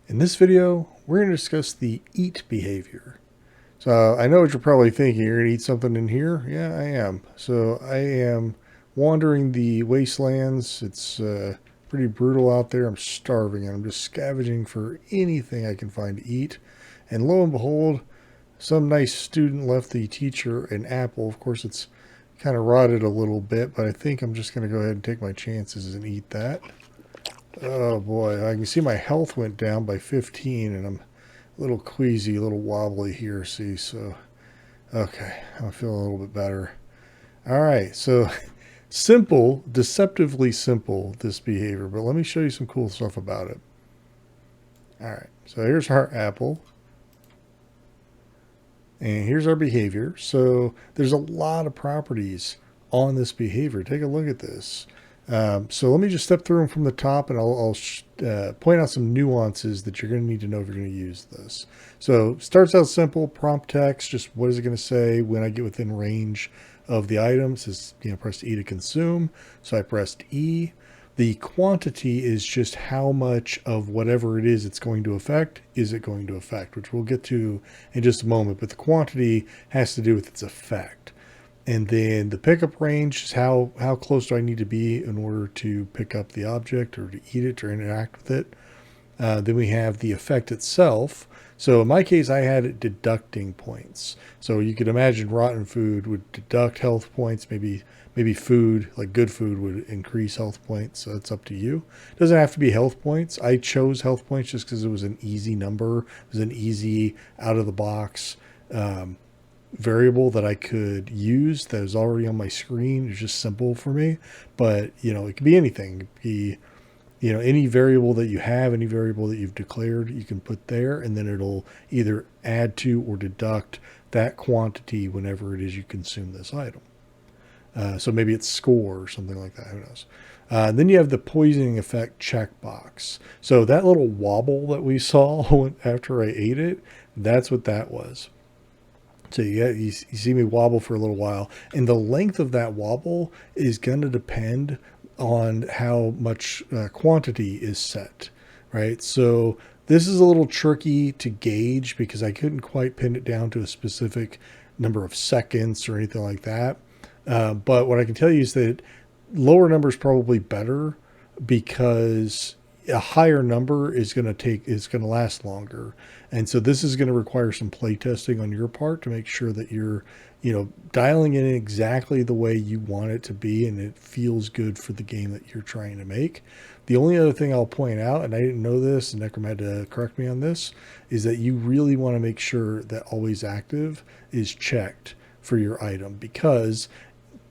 In this video, we're going to discuss the eat behavior. So I know what you're probably thinking. You're going to eat something in here? Yeah, I am. So I am wandering the wastelands. It's pretty brutal out there. I'm starving and I'm just scavenging for anything I can find to eat. And lo and behold, some nice student left the teacher an apple. Of course, it's kind of rotted a little bit, but I think I'm just going to go ahead and take my chances and eat that. Oh boy, I can see my health went down by 15 and I'm a little queasy, a little wobbly here, see, so okay, I'm feeling a little bit better. All right, so simple, deceptively simple, this behavior, but let me show you some cool stuff about it. All right, so here's our apple. And here's our behavior. So there's a lot of properties on this behavior. Take a look at this. So let me just step through them from the top, and I'll point out some nuances that you're going to need to know if you're going to use this. So starts out simple, prompt text, just what is it going to say when I get within range of the items? Is, press E to consume. So I pressed E. The quantity is just how much of whatever it is it's going to affect is it going to affect, which we'll get to in just a moment. But the quantity has to do with its effect. And then the pickup range is how close do I need to be in order to pick up the object or to eat it or interact with it. Then we have the effect itself. So in my case, I had it deducting points. So you could imagine rotten food would deduct health points. Maybe food, like good food, would increase health points. So it's up to you. It doesn't have to be health points. I chose health points just because it was an easy number. It was an easy out of the box variable that I could use that was already on my screen. It's just simple for me. But it could be anything. It could be any variable that you have, any variable that you've declared, you can put there, and then it'll either add to or deduct that quantity whenever it is you consume this item. So maybe it's score or something like that. Who knows? Then you have the poisoning effect checkbox. So that little wobble that we saw after I ate it, that's what that was. So you see me wobble for a little while, and the length of that wobble is going to depend on how much quantity is set, right? So this is a little tricky to gauge because I couldn't quite pin it down to a specific number of seconds or anything like that. But what I can tell you is that lower number is probably better because a higher number is going to last longer. And so this is going to require some play testing on your part to make sure that you're, dialing in exactly the way you want it to be and it feels good for the game that you're trying to make. The only other thing I'll point out, and I didn't know this, and Necrom had to correct me on this, is that you really want to make sure that always active is checked for your item, because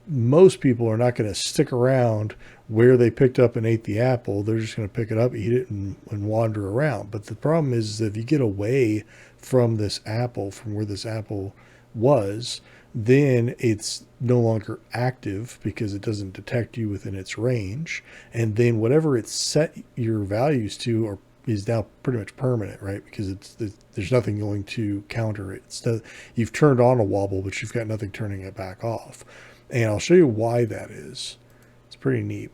most people are not going to stick around where they picked up and ate the apple. They're just going to pick it up, eat it, and wander around. But the problem is if you get away from this apple, from where this apple was, then it's no longer active because it doesn't detect you within its range. And then whatever it's set your values to is now pretty much permanent, right? Because there's nothing going to counter it. You've turned on a wobble, but you've got nothing turning it back off. And I'll show you why that is. It's pretty neat.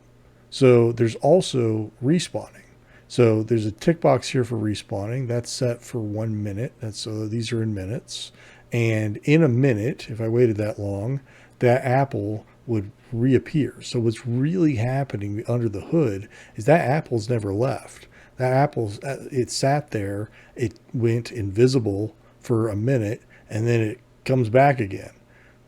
So there's also respawning. So there's a tick box here for respawning. That's set for 1 minute. So these are in minutes. And in a minute, if I waited that long, that apple would reappear. So what's really happening under the hood is that apple's never left. That it sat there, it went invisible for a minute, and then it comes back again,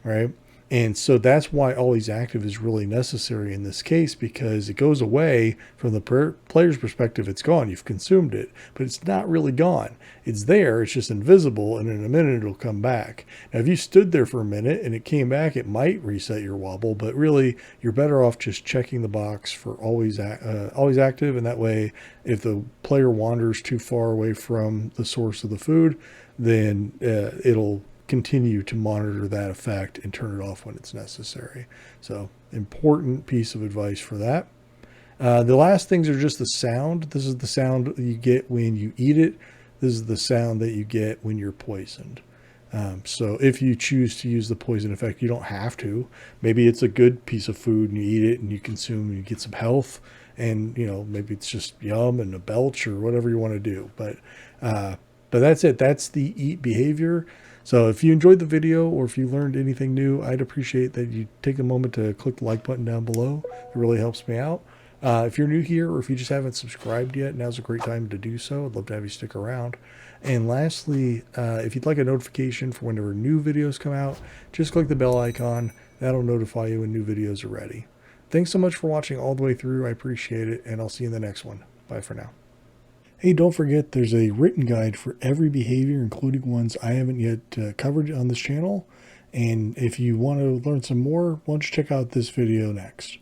right? And so that's why always active is really necessary in this case, because it goes away from the player's perspective. It's gone. You've consumed it, but it's not really gone. It's there. It's just invisible. And in a minute, it'll come back. Now, if you stood there for a minute and it came back, it might reset your wobble, but really you're better off just checking the box for always active. And that way, if the player wanders too far away from the source of the food, then it'll continue to monitor that effect and turn it off when it's necessary. So important piece of advice for that. The last things are just the sound. This is the sound you get when you eat it. This is the sound that you get when you're poisoned. So if you choose to use the poison effect, you don't have to. Maybe it's a good piece of food and you eat it and you consume and you get some health and maybe it's just yum and a belch or whatever you want to do. But that's it. That's the eat behavior. So if you enjoyed the video or if you learned anything new, I'd appreciate that you take a moment to click the like button down below. It really helps me out. If you're new here or if you just haven't subscribed yet, now's a great time to do so. I'd love to have you stick around. And lastly, if you'd like a notification for whenever new videos come out, just click the bell icon. That'll notify you when new videos are ready. Thanks so much for watching all the way through. I appreciate it, and I'll see you in the next one. Bye for now. Hey, don't forget there's a written guide for every behavior, including ones I haven't yet covered on this channel. And if you want to learn some more, why don't you check out this video next.